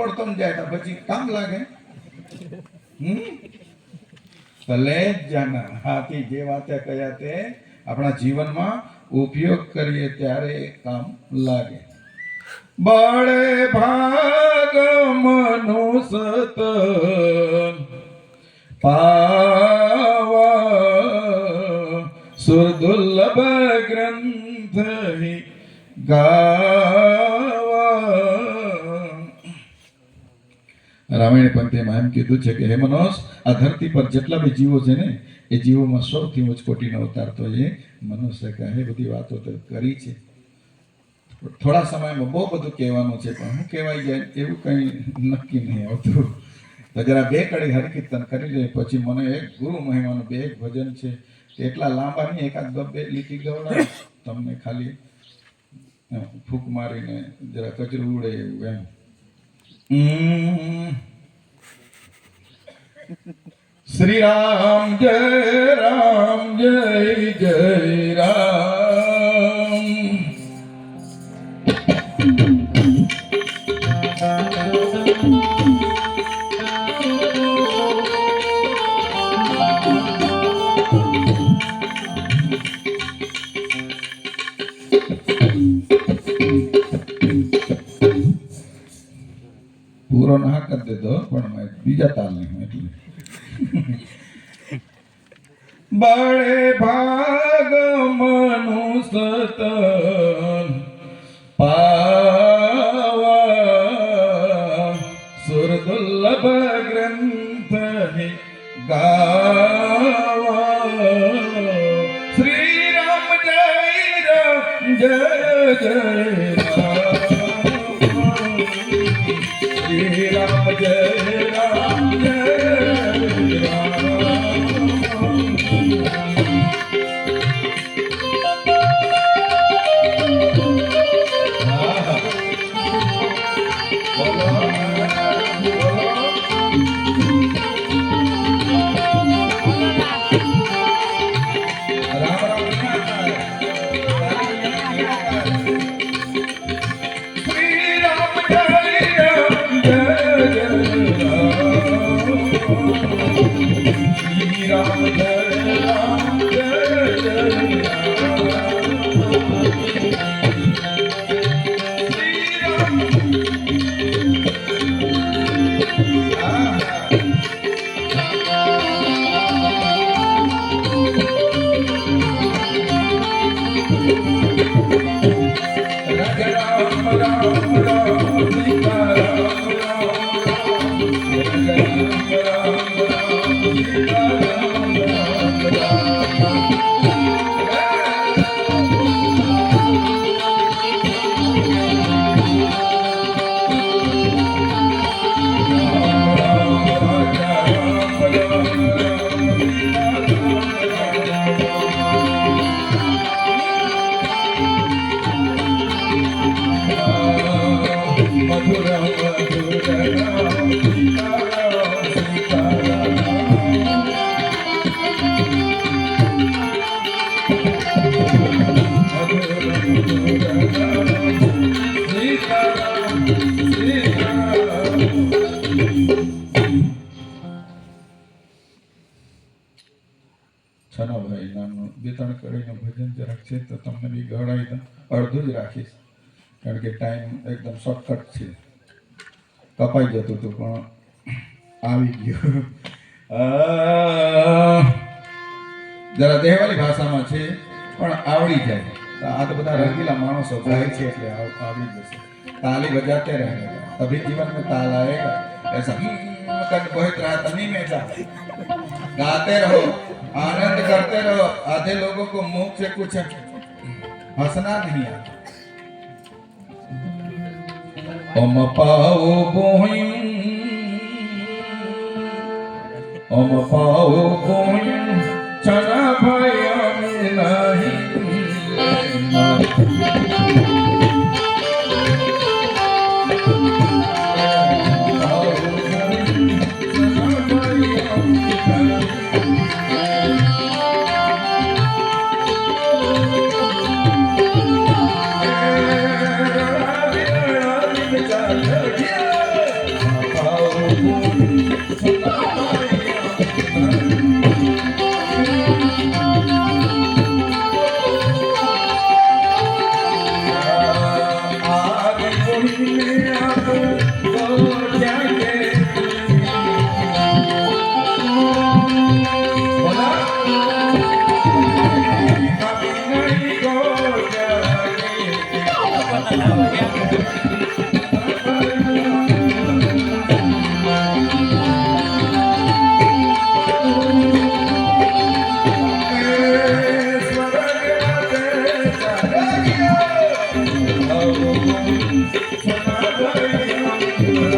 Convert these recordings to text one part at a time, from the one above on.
પડતો ને જાય તો પછી કામ લાગે. ભલે જાના હાથી જે વાતે કયા તે આપણા જીવનમાં ઉપયોગ કરીએ ત્યારે કામ લાગે. બળે ભાગ મનુસત પાવા સુરદુર્લભ ગ્રંથ ગાવા. રામાયણ પંક્તિમાં એમ કીધું છે કે હે મનોજ, આ ધરતી પર જેટલા બી જીવો છે ને એ જીવોમાં સૌથી ઉચ્ચ કોટીનો અવતાર તો એ મનુષ્ય કહે. બધી વાતો તો કરી છે. થોડા સમયમાં બહુ બધું કહેવાનું છે પણ હું કહેવાય જાય એવું કંઈ નક્કી નહીં આવતું. તો જરા બે કડી હરિકીર્તન કરી લે. પછી મને એક ગુરુ મહિમાનું બે એક ભજન છે એટલા લાંબા નહીં, એકાદ બે લીટી ગવડાવ તમને, ખાલી ફૂંક મારીને જરા કચરું ઉડે એવું એમ. શ્રી રામ જય જય રામ. પૂરો ના કરી દેતો પણ બીજા તાલ નહીં એટલે. બળે ભાગ મનુસત પાવા સુરદુર્લભ ગ્રંથ ગાવા. શ્રી રામ જય જય રામ. શ્રી રામ જય રામ જય રામ. છનાભાઈ નામનું બે ત્રણ કડીનું ભજન જરાક છે તો તમને બી ગળાઈ દઉં. અડધું જ રાખીશ કારણ કે ટાઈમ એકદમ શોર્ટકટ છે. કપાઈ જતું હતું પણ આવી ગયું. જરા દેહવાળી ભાષામાં છે પણ આવડી જાય. આ તો બધા રંગીલા માણસો ગાય છે એટલે આવડી જશે. તાલી બજાતે રહેगा तभी जीवन में ताल आएगा. ऐसा कद बहुत रात नहीं में जा गाते रहो, आनंद करते रहो. आधे लोगों को मुंह से कुछ हंसना नहीं आता. ओम पाओ बोई ओम पाओ बोई चना भया में नहीं.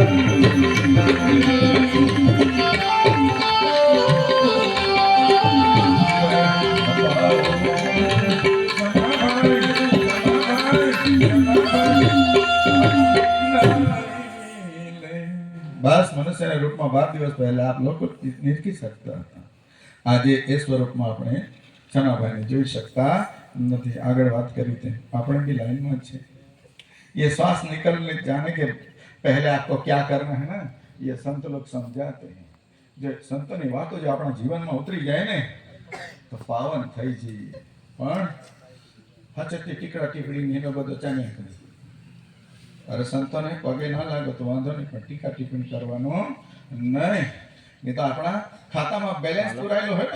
બસ મનુષ્યના રૂપમાં 12 દિવસ પહેલા આપ લોકો નિરખી શકતા હતા. આજે એ સ્વરૂપમાં આપણે ચનાભાઈને જોઈ શકતા નથી. આગળ વાત કરી તેમ આપણે બી લાઈનમાં જ છે. ये श्वास निकलने जाने के पहले आपको क्या करना है ना, ये संत लोग समझाते हैं. जो संतोની વાતો જો આપણા જીવનમાં ઉતરી જાય ને તો પાવન થઈ જઈએ. પણ હચટી ટીકડા ટીકડી એનો બધો ચાલ્યા કરે. અરે સંતોને પગે ના લાગો તો વાંધો નહીં, પણ ટીકા ટિપ્પણી કરવાનો નહીં. નહીં તો આપણા ખાતામાં બેલેન્સ પુરાયેલો હોય ને